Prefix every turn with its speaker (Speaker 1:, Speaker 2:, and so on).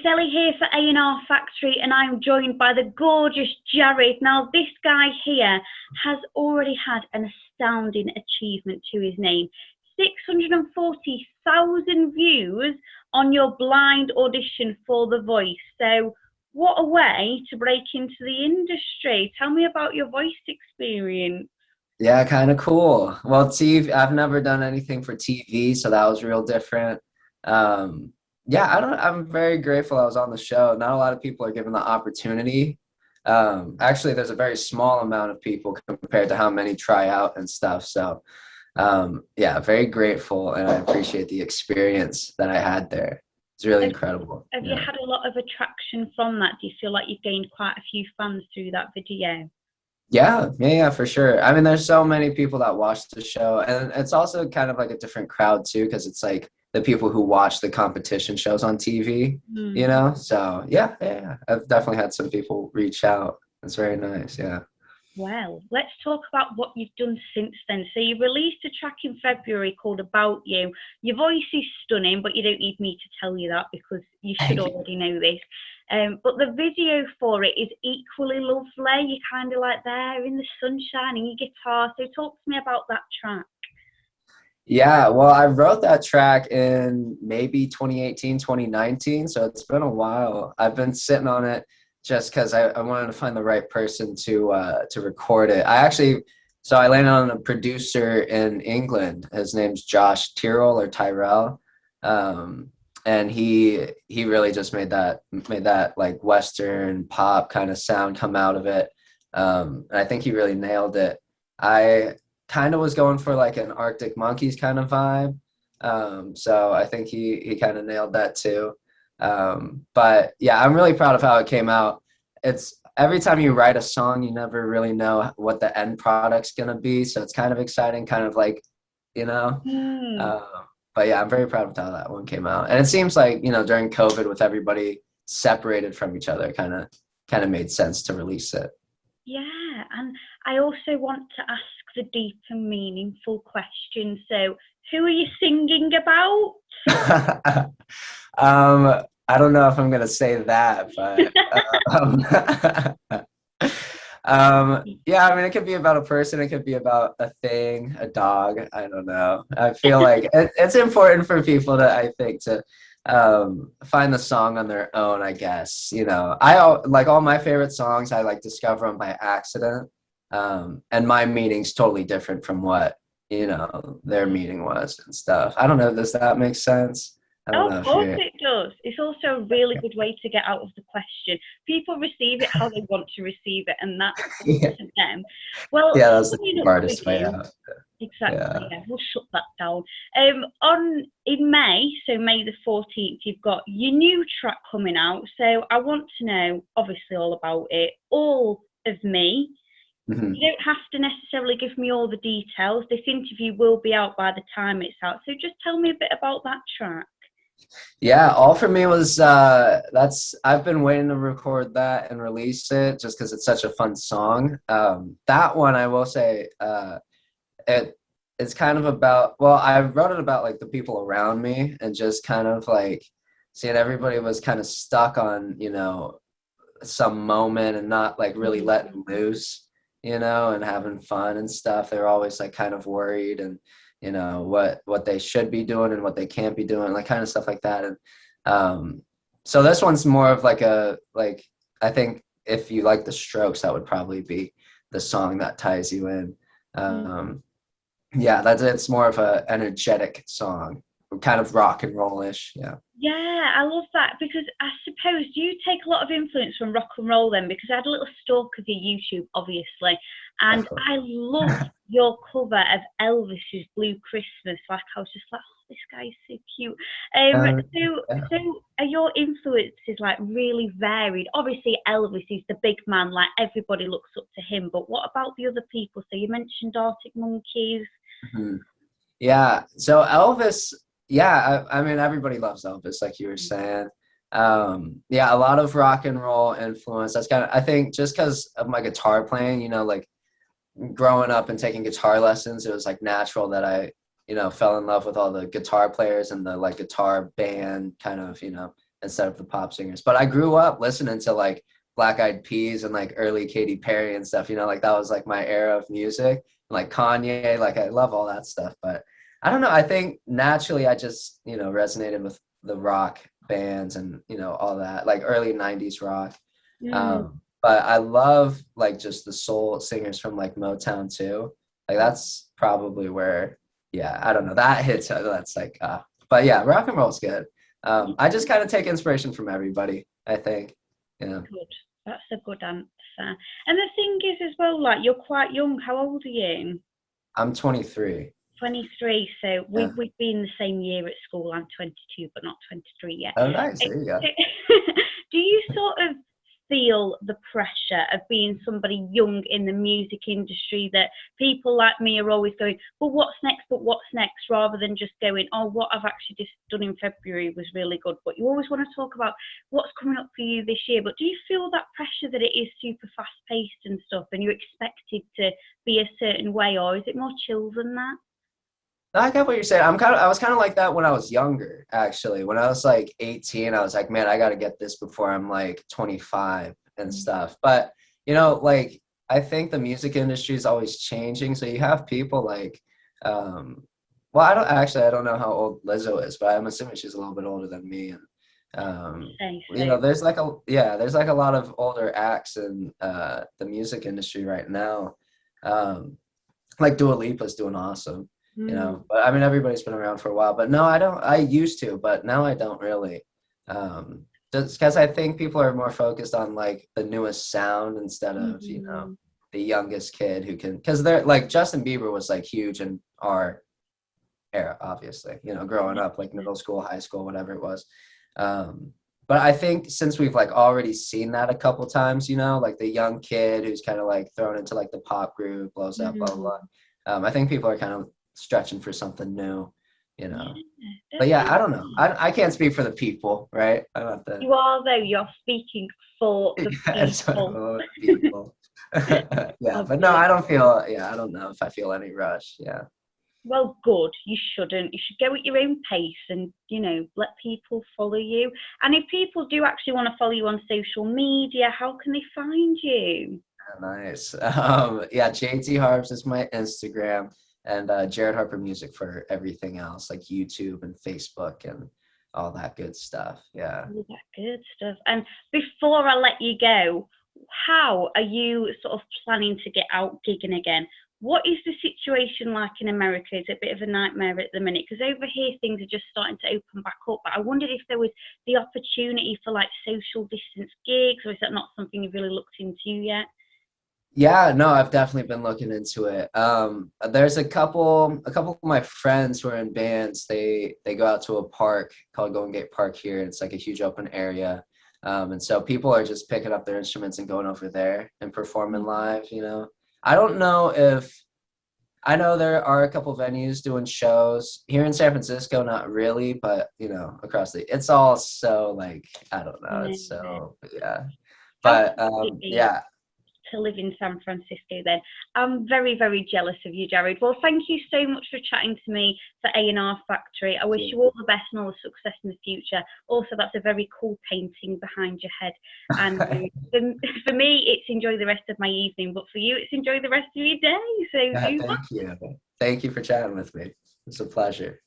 Speaker 1: it's Ellie here for A&R Factory, and I'm joined by the gorgeous Jared. Now, this guy here has already had an astounding achievement to his name. 640,000 views on your blind audition for The Voice. So what a way to break into the industry. Tell me about your voice experience.
Speaker 2: Yeah, kind of cool. Well, TV, I've never done anything for TV, so that was real different. Yeah, I'm very grateful I was on the show. Not a lot of people are given the opportunity. Actually, there's a very small amount of people compared to how many try out and stuff. So, yeah, very grateful, and I appreciate the experience that I had there. It's really incredible.
Speaker 1: Have you had a lot of attraction from that? Do you feel like you've gained quite a few fans through that video?
Speaker 2: Yeah, for sure. I mean, there's so many people that watch the show, and it's also kind of like a different crowd too, because it's like the people who watch the competition shows on TV, you know? So yeah. I've definitely had some people reach out. It's very nice, yeah.
Speaker 1: Well, let's talk about what you've done since then. So you released a track in February called About You. Your voice is stunning, but you don't need me to tell you that because you should already know this. But the video for it is equally lovely. You're kind of like there in the sunshine and your guitar. So talk to me about that track.
Speaker 2: Yeah, well, I wrote that track in maybe 2018, 2019. So it's been a while. I've been sitting on it just because I wanted to find the right person to record it. So I landed on a producer in England. His name's Josh Tyrell. And he really just made that like Western pop kind of sound come out of it. And I think he really nailed it. I kind of was going for like an Arctic Monkeys kind of vibe. So I think he kind of nailed that too. But yeah, I'm really proud of how it came out. It's every time you write a song, you never really know what the end product's gonna be. So it's kind of exciting, kind of like, you know. But yeah, I'm very proud of how that one came out. And it seems like, you know, during COVID with everybody separated from each other, kind of made sense to release it.
Speaker 1: Yeah, and I also want to ask the deep and meaningful question. So who are you singing about?
Speaker 2: I don't know if I'm gonna say that, but yeah, I mean, it could be about a person, it could be about a thing, a dog. I don't know. I feel like it's important for people I think to find the song on their own, I guess. You know, like all my favorite songs I like discover them by accident. And my meaning's totally different from what, you know, their meaning was and stuff. I don't know, does that make sense? I don't know
Speaker 1: of course it does. It's also a really good way to get out of the question. People receive it how they want to receive it, and that's up to them. Well,
Speaker 2: yeah, that's the smartest way out.
Speaker 1: Exactly. Yeah, we'll shut that down. In May, so May the 14th, you've got your new track coming out. So I want to know, obviously, all about it. All of Me. You don't have to necessarily give me all the details. This interview will be out by the time it's out. So just tell me a bit about that track.
Speaker 2: Yeah, All For Me was I've been waiting to record that and release it just because it's such a fun song. That one, I will say, it's kind of about, well, I wrote it about like the people around me and just kind of like seeing everybody was kind of stuck on, you know, some moment and not like really letting loose, you know, and having fun and stuff. They're always like kind of worried and, you know, what they should be doing and what they can't be doing, like kind of stuff like that. And so this one's more of like I think if you like the Strokes, that would probably be the song that ties you in. Yeah, it's more of a energetic song, kind of rock and roll-ish.
Speaker 1: Yeah, I love that, because I suppose you take a lot of influence from rock and roll then, because I had a little stalk of your YouTube, obviously, and I love your cover of Elvis's Blue Christmas. Like, I was just like, oh, this guy's so cute. So are your influences like really varied? Obviously, Elvis is the big man, like everybody looks up to him, but what about the other people? So you mentioned Arctic Monkeys.
Speaker 2: Yeah, so Elvis, yeah, I mean, everybody loves Elvis, like you were saying. Yeah, a lot of rock and roll influence. That's kind of, I think, just because of my guitar playing, you know, like growing up and taking guitar lessons, it was like natural that I, you know, fell in love with all the guitar players and the like guitar band kind of, you know, instead of the pop singers. But I grew up listening to like Black Eyed Peas and like early Katy Perry and stuff, you know, like that was like my era of music, like Kanye, like I love all that stuff. But I don't know, I think naturally I just, you know, resonated with the rock bands and, you know, all that, like early 90s rock. But I love like just the soul singers from like Motown too. Like that's probably where, yeah, I don't know, that hits, that's like, but yeah, rock and roll's good. I just kind of take inspiration from everybody, I think. Yeah.
Speaker 1: Good. That's a good answer. And the thing is as well, like you're quite young. How old are you?
Speaker 2: I'm 23.
Speaker 1: 23. So we've been the same year at school. I'm 22, but not 23 yet.
Speaker 2: Oh, nice. There you go.
Speaker 1: Do you sort of feel the pressure of being somebody young in the music industry, that people like me are always going, well, what's next, but what's next, rather than just going, oh, what I've actually just done in February was really good, but you always want to talk about what's coming up for you this year? But do you feel that pressure that it is super fast paced and stuff and you're expected to be a certain way, or is it more chill than that?
Speaker 2: I get what you're saying. I was kind of like that when I was younger, actually. When I was like 18, I was like, man, I got to get this before I'm like 25 and stuff. But, you know, like, I think the music industry is always changing. So you have people like, well, I don't know how old Lizzo is, but I'm assuming she's a little bit older than me. And, you know, there's like a lot of older acts in the music industry right now. Like Dua Lipa's doing awesome. You know, but I mean, everybody's been around for a while, but no, I used to, but now I don't really, just because I think people are more focused on like the newest sound instead of, you know, the youngest kid who can, because they're like Justin Bieber was like huge in our era, obviously, you know, growing up, like middle school, high school, whatever it was. But I think since we've like already seen that a couple times, you know, like the young kid who's kind of like thrown into like the pop group, blows up, blah, blah, blah. I think people are kind of stretching for something new, you know. But yeah, I don't know. I can't speak for the people, right? I don't have to.
Speaker 1: You are, though. You're speaking for the
Speaker 2: people. Yeah, but no, I don't feel. Yeah, I don't know if I feel any rush. Yeah.
Speaker 1: Well, good. You shouldn't. You should go at your own pace and, you know, let people follow you. And if people do actually want to follow you on social media, how can they find you?
Speaker 2: Nice. Yeah, JT Harps is my Instagram. And Jared Harper Music for everything else, like YouTube and Facebook and all that good stuff. Yeah.
Speaker 1: All that good stuff. And before I let you go, how are you sort of planning to get out gigging again? What is the situation like in America? It's a bit of a nightmare at the minute, because over here things are just starting to open back up. But I wondered if there was the opportunity for like social distance gigs, or is that not something you've really looked into yet?
Speaker 2: Yeah, no, I've definitely been looking into it. There's a couple of my friends who are in bands. They go out to a park called Golden Gate Park here. It's like a huge open area. And so people are just picking up their instruments and going over there and performing live, you know. I don't know if I know there are a couple venues doing shows here in San Francisco, not really, but you know, across it's all so like, I don't know. It's so, yeah. But yeah.
Speaker 1: To live in San Francisco then. I'm very, very jealous of you, Jared. Well, thank you so much for chatting to me for A&R Factory. I wish you all the best and all the success in the future. Also, that's a very cool painting behind your head. And for me, it's enjoy the rest of my evening, but for you, it's enjoy the rest of your day. So
Speaker 2: Thank you. Thank you for chatting with me. It's a pleasure.